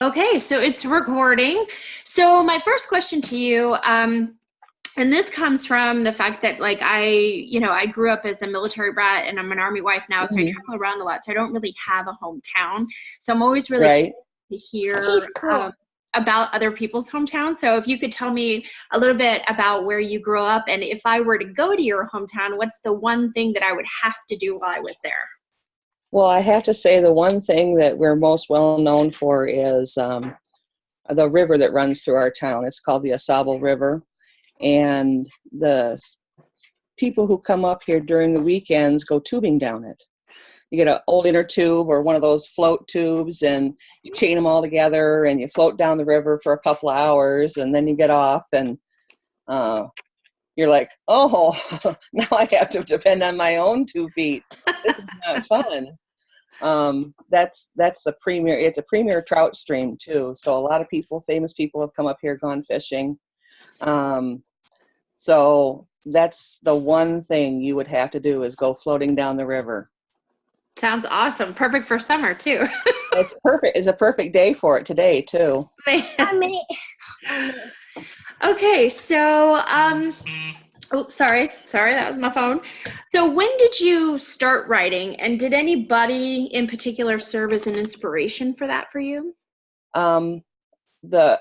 Okay, so it's recording. So my first question to you, and this comes from the fact that like I grew up as a military brat and I'm an Army wife now, so I Hmm. travel around a lot. So I don't really have a hometown. So I'm always really curious Right. to hear about other people's hometown. So if you could tell me a little bit about where you grew up, and if I were to go to your hometown, what's the one thing that I would have to do while I was there? Well, I have to say the one thing that we're most well known for is the river that runs through our town. It's called the Asable River. And people who come up here during the weekends go tubing down it. You get an old inner tube or one of those float tubes, and you chain them all together and you float down the river for a couple of hours, and then you get off and uh, you're like, oh, now I have to depend on my own 2 feet. This is not fun. That's the premier. It's a premier trout stream too. So a lot of people, famous people, have come up here, gone fishing. Um, so that's the one thing you would have to do is go floating down the river. Sounds awesome. Perfect for summer too. It's perfect. It's a perfect day for it today too. Okay, so oh, sorry, that was my phone. So when did you start writing, and did anybody in particular serve as an inspiration for that for you? Um,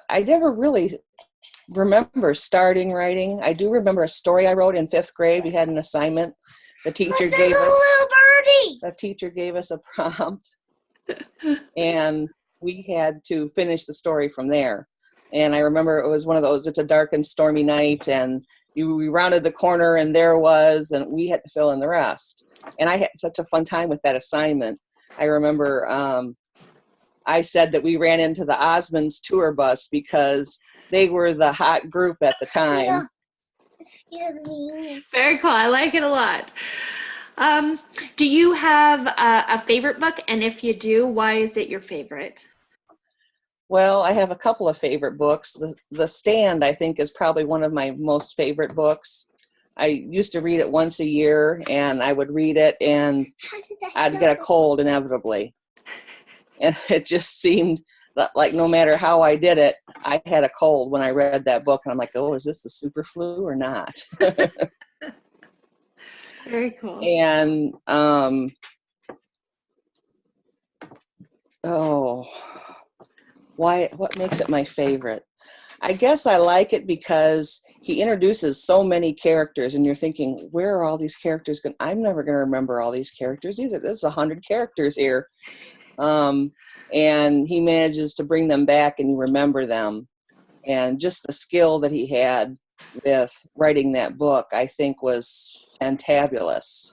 I never really remember starting writing. I do remember a story I wrote in 5th grade. We had an assignment. The teacher gave us the teacher gave us a prompt, and we had to finish the story from there. And I remember it was one of those, it's a dark and stormy night, and we rounded the corner and there was, and we had to fill in the rest. And I had such a fun time with that assignment. I remember I said that we ran into the Osmonds tour bus because they were the hot group at the time. Excuse me. Very cool. I like it a lot. Um, do you have a favorite book? And if you do, why is it your favorite? Well, I have a couple of favorite books. The Stand, I think, is probably one of my most favorite books. I used to read it once a year, and I would read it, and I'd get a cold inevitably. And it just seemed that, like, no matter how I did it, I had a cold when I read that book. And I'm like, oh, is this the super flu or not? Very cool. And, oh, what makes it my favorite? I guess I like it because he introduces so many characters, and you're thinking, where are all these characters going? I'm never going to remember all these characters. There's 100 characters here. And he manages to bring them back and you remember them. And just the skill that he had with writing that book, I think, was fantabulous.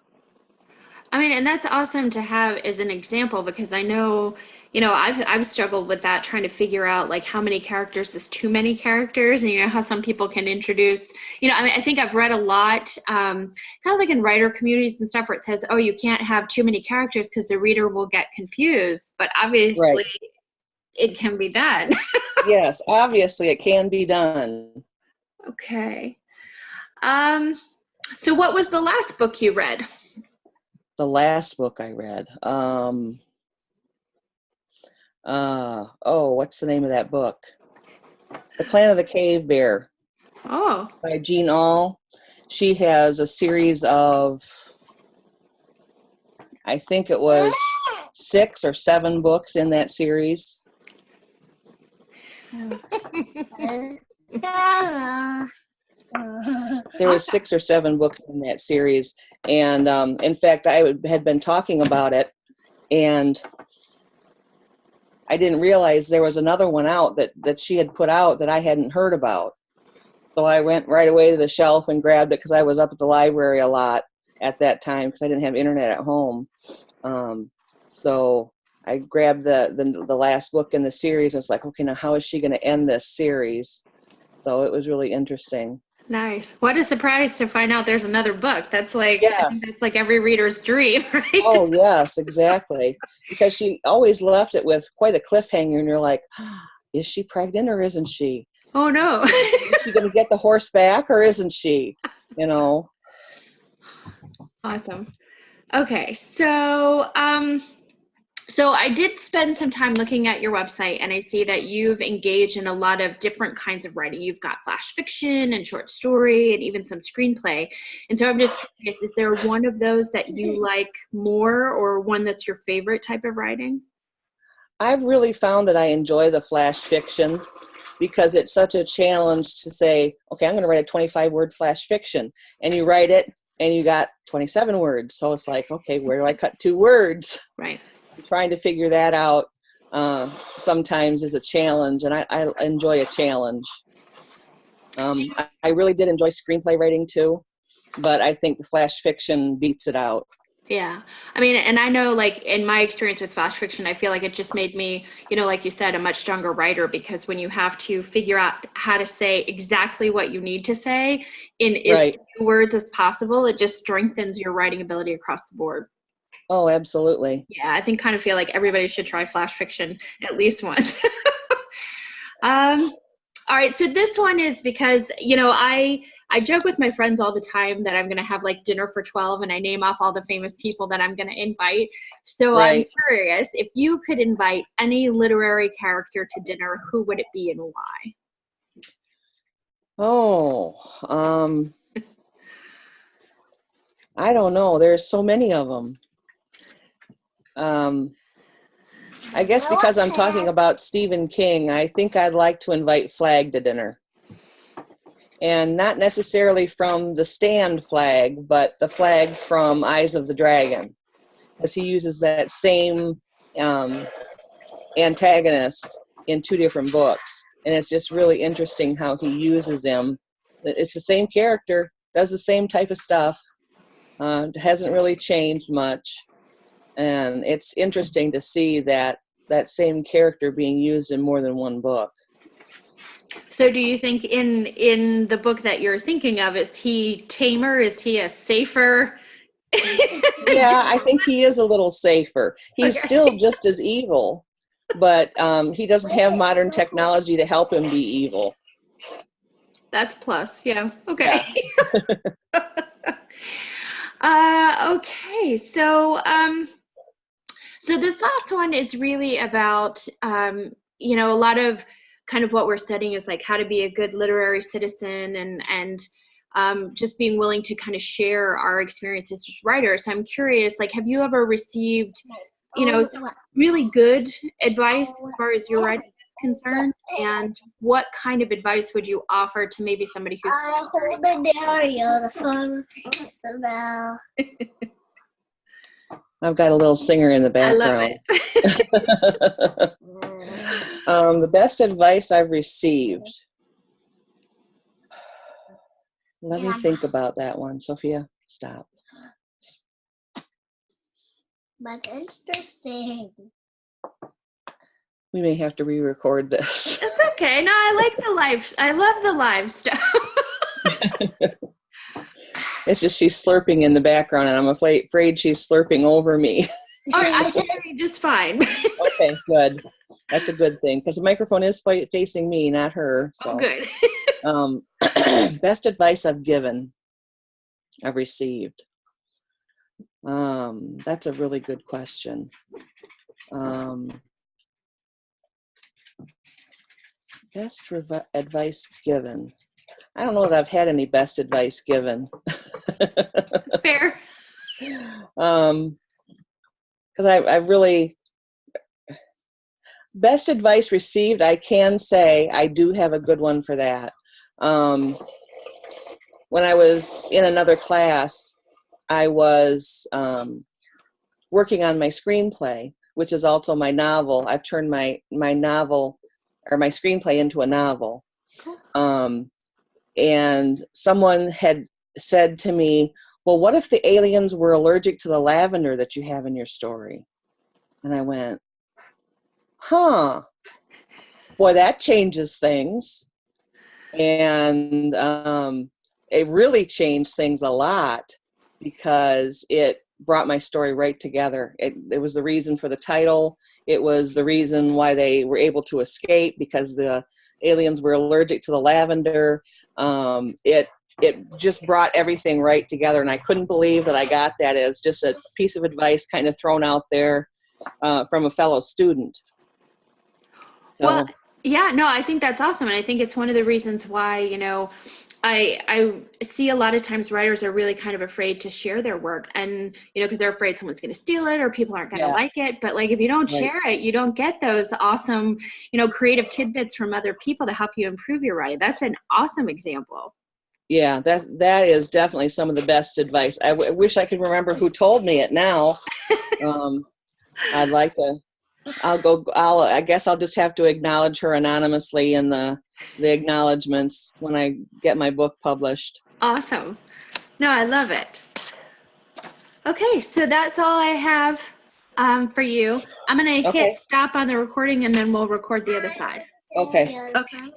I mean, and that's awesome to have as an example because I know, I've struggled with that trying to figure out like how many characters is too many characters, and how some people can introduce, I mean, I think I've read a lot, kind of like in writer communities and stuff where it says, oh, you can't have too many characters because the reader will get confused, but Right. obviously it can be done. Yes, obviously it can be done. Okay. Um, so what was the last book you read? The last book I read. What's the name of that book? The Clan of the Cave Bear Oh, by Jean Auel. She has a series of, I think it was 6 or 7 books in that series. There was 6 or 7 books in that series, and in fact, had been talking about it, and I didn't realize there was another one out that she had put out that I hadn't heard about. So I went right away to the shelf and grabbed it because I was up at the library a lot at that time because I didn't have internet at home. So I grabbed the last book in the series. And it's like, okay, now how is she going to end this series? So it was really interesting. nice. What a surprise to find out there's another book. That's like, I think that's Yes. like every reader's dream, right? Oh, yes, exactly. Because she always left it with quite a cliffhanger, and you're like, is she pregnant or isn't she? Oh no. Is she going to get the horse back or isn't she? You know? Awesome. Okay. So So I did spend some time looking at your website, and I see that you've engaged in a lot of different kinds of writing. You've got flash fiction and short story and even some screenplay. And so I'm just curious, is there one of those that you like more, or one that's your favorite type of writing? I've really found that I enjoy the flash fiction because it's such a challenge to say, okay, I'm going to write a 25-word flash fiction. And you write it, and you got 27 words. So it's like, okay, where do I cut 2 words? Right. Trying to figure that out sometimes is a challenge, and I enjoy a challenge. I really did enjoy screenplay writing too, but I think the flash fiction beats it out. Yeah. I mean, and I know, like, in my experience with flash fiction, I feel like it just made me, like you said, a much stronger writer, because when you have to figure out how to say exactly what you need to say in as Right. few words as possible, it just strengthens your writing ability across the board. Oh, absolutely. Yeah, I kind of feel like everybody should try flash fiction at least once. All right, so this one is because, I joke with my friends all the time that I'm going to have like dinner for 12, and I name off all the famous people that I'm going to invite. So I'm Right. curious, if you could invite any literary character to dinner, who would it be and why? Oh, I don't know. There's so many of them. I guess because I'm talking about Stephen King, I think I'd like to invite Flag to dinner. And not necessarily from the Stand flag, but the flag from Eyes of the Dragon, because he uses that same antagonist in 2 different books. And it's just really interesting how he uses him. It's the same character, does the same type of stuff, hasn't really changed much. And it's interesting to see that same character being used in more than one book. So do you think in the book that you're thinking of, is he tamer? Is he a safer? Yeah, I think he is a little safer. He's Okay. still just as evil, but he doesn't have modern technology to help him be evil. That's plus, yeah. Okay. Yeah. Okay. So this last one is really about, a lot of kind of what we're studying is like how to be a good literary citizen, and just being willing to kind of share our experiences as writers. So I'm curious, like, have you ever received, some really good advice as far as your writing is concerned? And what kind of advice would you offer to maybe somebody who's hold the Dario, the phone, press the bell. I've got a little singer in the background. I love it. The best advice I've received. Let me think about that one. Sophia, stop. That's interesting. We may have to re-record this. It's okay. No, I like the live. I love the live stuff. It's just she's slurping in the background, and I'm afraid she's slurping over me. All right, I can hear you just fine. Okay, good. That's a good thing, because the microphone is facing me, not her. So. Oh, good. Best advice I've received. That's a really good question. Best advice given. I don't know that I've had any best advice given. Fair. Because I really, best advice received, I can say I do have a good one for that. When I was in another class, I was working on my screenplay, which is also my novel. I've turned my novel or my screenplay into a novel. And someone had said to me, well, what if the aliens were allergic to the lavender that you have in your story? And I went, huh, boy, that changes things. And it really changed things a lot, because it brought my story right together. It was the reason for the title. It was the reason why they were able to escape, because the aliens were allergic to the lavender. It just brought everything right together, and I couldn't believe that I got that as just a piece of advice kind of thrown out there, from a fellow student. So. Well, yeah, no, I think that's awesome. And I think it's one of the reasons why, I see a lot of times writers are really kind of afraid to share their work, and, because they're afraid someone's going to steal it or people aren't going to Yeah. like it. But like, if you don't Right. share it, you don't get those awesome, creative tidbits from other people to help you improve your writing. That's an awesome example. Yeah, that is definitely some of the best advice. I wish I could remember who told me it now. I'd like to. I guess I'll just have to acknowledge her anonymously in the acknowledgments when I get my book published. Awesome. No, I love it. Okay, so that's all I have for you. I'm going to hit stop on the recording, and then we'll record the other side. Okay. Okay.